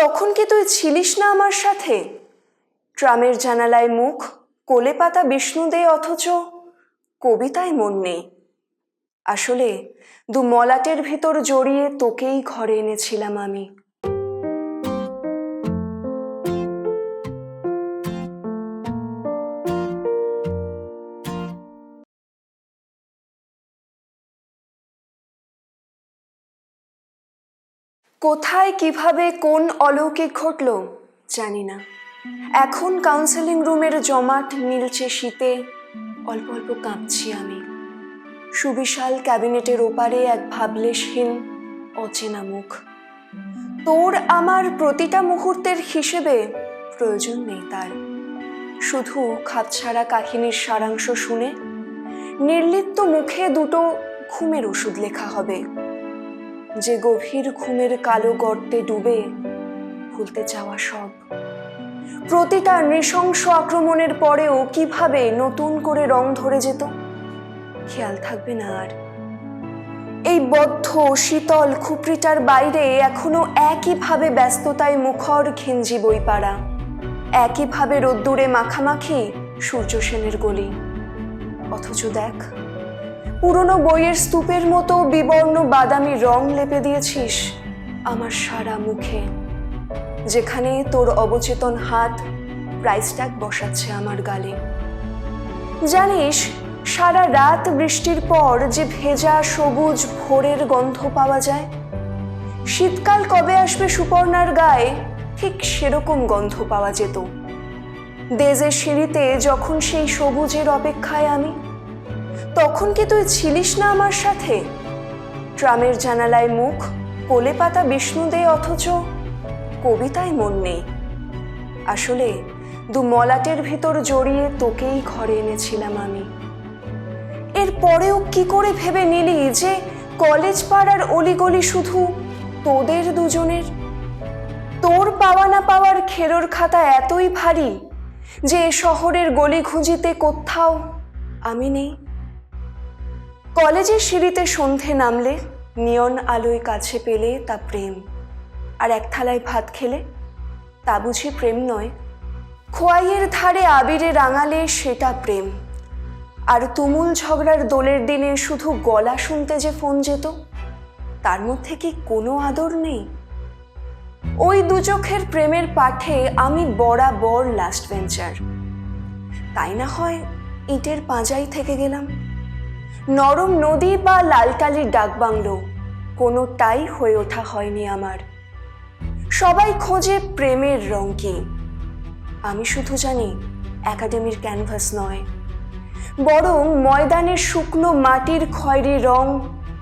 তখন কি তুই ছিলিস না আমার সাথে? ট্রামের জানালায় মুখ, কোলে পাতা বিষ্ণু দে, অথচ কবিতায় মন নেই। আসলে দু মলাটের ভিতর জড়িয়ে তোকেই ঘরে এনেছিলাম আমি। কোথায় কিভাবে কোন অলৌকিক ঘটল জানি না। এখন কাউন্সেলিং রুমের জমাট মিলছে শীতে, অল্প অল্প কাঁপছি আমি। সুবিশাল ক্যাবিনেটের ওপারে এক ভাবলেশহীন অচেনা মুখ। তোর আমার প্রতিটা মুহূর্তের হিসেবে প্রয়োজন নেই তার। শুধু খাপছাড়া কাহিনীর সারাংশ শুনে নির্লিপ্ত মুখে দুটো ঘুমের ওষুধ লেখা হবে, যে গভীর ঘুমের কালো গর্তে ডুবে ভুলতে চাওয়া সব। প্রতিটা নৃশংস আক্রমণের পরেও কিভাবে নতুন করে রং ধরে যেত খেয়াল থাকবে না আর। এই বদ্ধ শীতল খুপড়িটার বাইরে এখনো একইভাবে ব্যস্ততায় মুখর ঘিঞ্জি বইপাড়া, একইভাবে রোদ্দুরে মাখামাখি সূর্য সেনের গলি। অথচ দেখ, পুরনো বইয়ের স্তূপের মতো বিবর্ণ বাদামি রং লেপে দিয়েছিস আমার সারা মুখে, যেখানে তোর অবচেতন হাত প্রাইস ট্যাগ বসাচ্ছে আমার গালে। জানিস, সারা রাত বৃষ্টির পর যে ভেজা সবুজ ভোরের গন্ধ পাওয়া যায়, শীতকাল কবে আসবে সুপর্ণার গায়ে ঠিক সেরকম গন্ধ পাওয়া যেত। দেজের সিঁড়িতে যখন সেই সবুজের অপেক্ষায় আমি, তখন কি তুই ছিলিস না আমার সাথে? ট্রামের জানালায় মুখ, কোলে পাতা বিষ্ণু দে, অথচ কবিতায় মন নেই। আসলে দু মলাটের ভিতর জড়িয়ে তোকেই ঘরে এনেছিলাম আমি। এরপরেও কি করে ভেবে নিলি যে কলেজ পাড়ার অলিগলি শুধু তোদের দুজনের? তোর পাওয়া না পাওয়ার খেরোর খাতা এতই ভারী যে শহরের গলি ঘুঁজিতে কোথাও আমি নেই। কলেজের সিঁড়িতে সন্ধে নামলে নিয়ন আলোয় কাছে পেলে তা প্রেম, আর এক থালায় ভাত খেলে তা বুঝি প্রেম নয়? খোয়াইয়ের ধারে আবিরে রাঙালে সেটা প্রেম, আর তুমুল ঝগড়ার দোলের দিনে শুধু গলা শুনতে যে ফোন যেত, তার মধ্যে কি কোনো আদর নেই? ওই দু চোখের প্রেমের পাঠে আমি বরাবর লাস্ট বেঞ্চার। তাই না হয় ইটের পাঁজাই থেকে গেলাম। নরম নদী বা লালটালির ডাকবাংলো কোনোটাই হয়ে ওঠা হয়নি আমার। সবাই খোঁজে প্রেমের রং কি, আমি শুধু জানি একাডেমির ক্যানভাস নয়, বরং ময়দানের শুকনো মাটির খয়েরি রং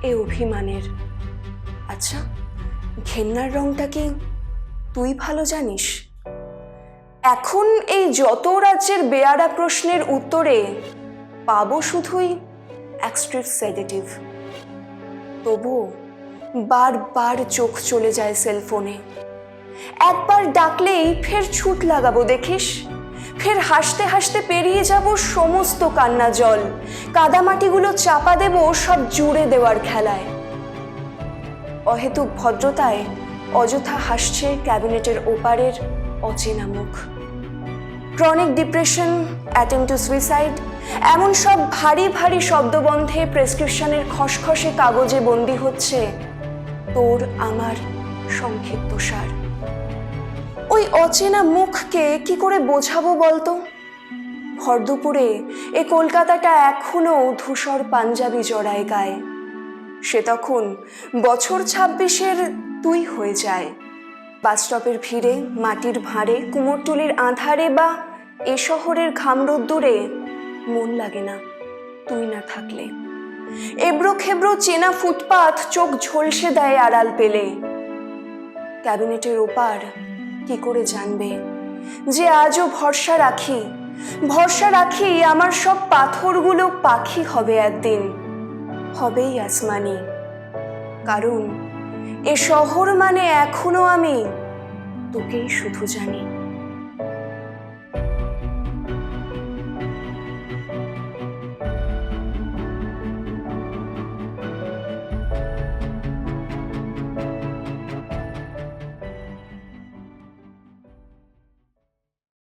এ অভিমানের। আচ্ছা, ঘেন্নার রংটা কি তুই ভালো জানিস? এখন এই যত রাজ্যের বেয়ারা প্রশ্নের উত্তরে পাবো শুধুই এক্সট্রিভ সেডেটিভ। তবুও বারবার চোখ চলে যায় সেলফোনে। একবার ডাকলেই ফের ছুট লাগাবো দেখিস, ফের হাসতে হাসতে পেরিয়ে যাব সমস্ত কান্না জল, কাদামাটিগুলো চাপা দেব সব জুড়ে দেওয়ার খেলায়। অহেতুক ভদ্রতায় অযথা হাসছে ক্যাবিনেটের ওপারের অচেনা মুখ। Chronic depression, attempt to suicide, এমন সব ভারী ভারী শব্দবন্ধে প্রেসক্রিপশনের খসখসে কাগজে বন্দি হচ্ছে তোর আমার সংক্ষিপ্ত সার। ওই অচেনা মুখকে কি করে বোঝাবো বলতো? ভর দুপুরে এ কলকাতাটা এখনো ধূসর পাঞ্জাবি জড়ায় গায়ে। সে তখন বছর 26-এর তুই হয়ে যায়। বাসস্টপের ভিড়ে, মাটির ভাঁড়ে, কুমোরটুলির আঁধারে বা এ শহরের ঘাম রোদ্দুরে মন লাগে না তুই না থাকলে। এবড়ো খেবড়ো চেনা ফুটপাথ চোখ ঝলসে দেয় আড়াল পেলে। ক্যাবিনেটের ওপার কি করে জানবে যে আজও ভরসা রাখি আমার সব পাথরগুলো পাখি হবে একদিন, হবেই আসমানি। কারণ এ শহর মানে এখনো আমি তোকেই শুধু জানি।